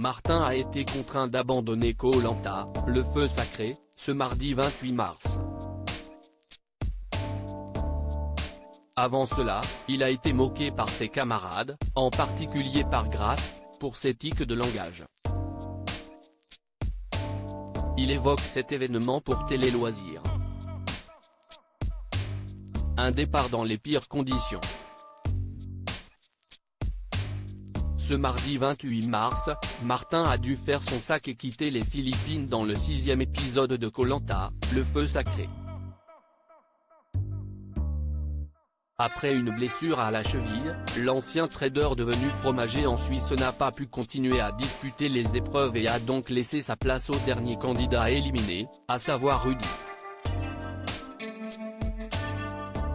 Martin a été contraint d'abandonner Koh-Lanta, le feu sacré, ce mardi 28 mars. Avant cela, il a été moqué par ses camarades, en particulier par Grace, pour ses tics de langage. Il évoque cet événement pour Télé Loisirs. Un départ dans les pires conditions. Ce mardi 28 mars, Martin a dû faire son sac et quitter les Philippines dans le 6e épisode de Koh-Lanta, le feu sacré. Après une blessure à la cheville, l'ancien trader devenu fromager en Suisse n'a pas pu continuer à disputer les épreuves et a donc laissé sa place au dernier candidat éliminé, à savoir Rudy.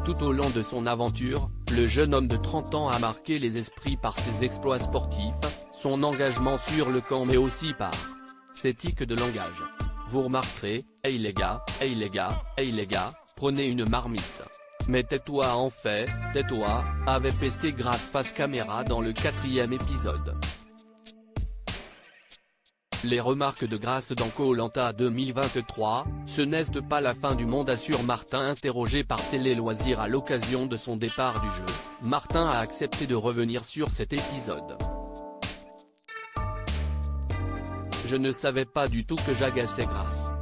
Tout au long de son aventure, le jeune homme de 30 ans a marqué les esprits par ses exploits sportifs, son engagement sur le camp mais aussi par ses tics de langage. Vous remarquerez, hey les gars, hey les gars, hey les gars, prenez une marmite. Mais tais-toi en fait, tais-toi, avait pesté Grace face caméra dans le 4e épisode. Les remarques de Grace dans Koh-Lanta 2023, ce n'est pas la fin du monde assure Martin. Interrogé par Télé Loisirs à l'occasion de son départ du jeu, Martin a accepté de revenir sur cet épisode. Je ne savais pas du tout que j'agaçais Grace.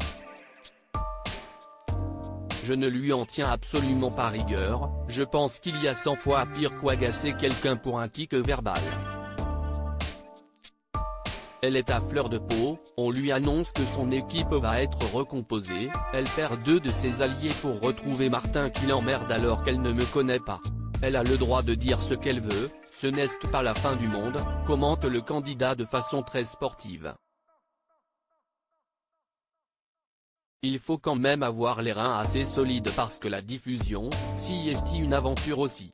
Je ne lui en tiens absolument pas rigueur, je pense qu'il y a 100 fois pire qu'agacer quelqu'un pour un tic verbal. Elle est à fleur de peau, on lui annonce que son équipe va être recomposée, elle perd 2 de ses alliés pour retrouver Martin qui l'emmerde alors qu'elle ne me connaît pas. Elle a le droit de dire ce qu'elle veut, ce n'est pas la fin du monde, commente le candidat de façon très sportive. Il faut quand même avoir les reins assez solides parce que la diffusion, si est une aventure aussi.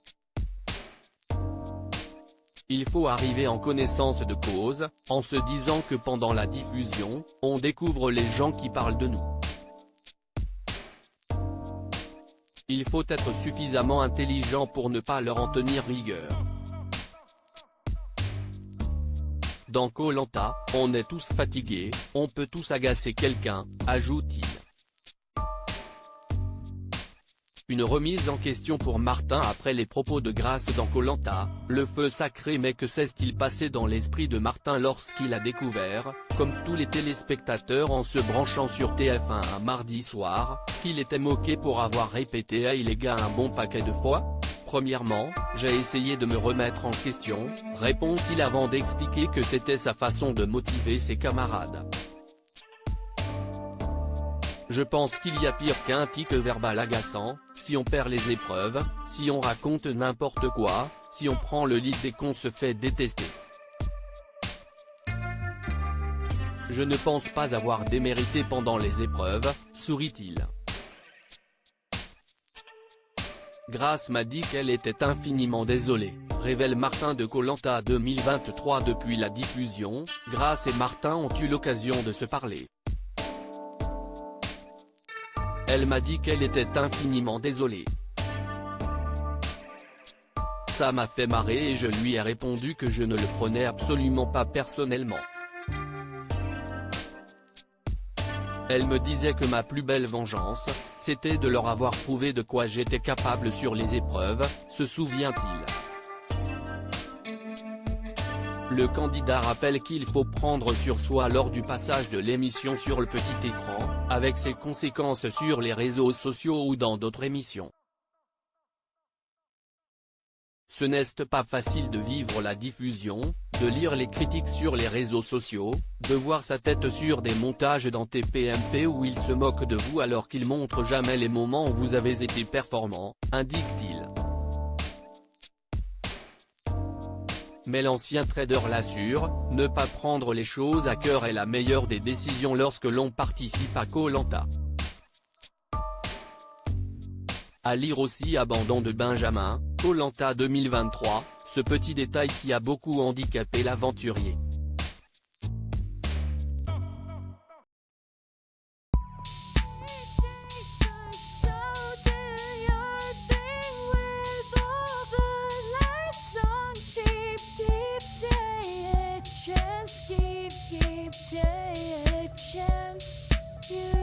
Il faut arriver en connaissance de cause, en se disant que pendant la diffusion, on découvre les gens qui parlent de nous. Il faut être suffisamment intelligent pour ne pas leur en tenir rigueur. Dans Koh-Lanta, on est tous fatigués, on peut tous agacer quelqu'un, ajoute-t-il. Une remise en question pour Martin après les propos de Grace dans Koh-Lanta, le feu sacré. Mais que s'est-il passé dans l'esprit de Martin lorsqu'il a découvert, comme tous les téléspectateurs en se branchant sur TF1 un mardi soir, qu'il était moqué pour avoir répété « Hey les gars » un bon paquet de fois? Premièrement, j'ai essayé de me remettre en question, répond-il avant d'expliquer que c'était sa façon de motiver ses camarades. Je pense qu'il y a pire qu'un tic verbal agaçant, si on perd les épreuves, si on raconte n'importe quoi, si on prend le lead et qu'on se fait détester. Je ne pense pas avoir démérité pendant les épreuves, sourit-il. Grace m'a dit qu'elle était infiniment désolée, révèle Martin de Koh-Lanta 2023. Depuis la diffusion, Grace et Martin ont eu l'occasion de se parler. Elle m'a dit qu'elle était infiniment désolée. Ça m'a fait marrer et je lui ai répondu que je ne le prenais absolument pas personnellement. Elle me disait que ma plus belle vengeance, c'était de leur avoir prouvé de quoi j'étais capable sur les épreuves, se souvient-il. Le candidat rappelle qu'il faut prendre sur soi lors du passage de l'émission sur le petit écran, avec ses conséquences sur les réseaux sociaux ou dans d'autres émissions. Ce n'est pas facile de vivre la diffusion, de lire les critiques sur les réseaux sociaux, de voir sa tête sur des montages dans TPMP où il se moque de vous alors qu'il montre jamais les moments où vous avez été performant, indique-t-il. Mais l'ancien trader l'assure, ne pas prendre les choses à cœur est la meilleure des décisions lorsque l'on participe à Koh-Lanta. À lire aussi Abandon de Benjamin, Koh-Lanta 2023, ce petit détail qui a beaucoup handicapé l'aventurier. Keep You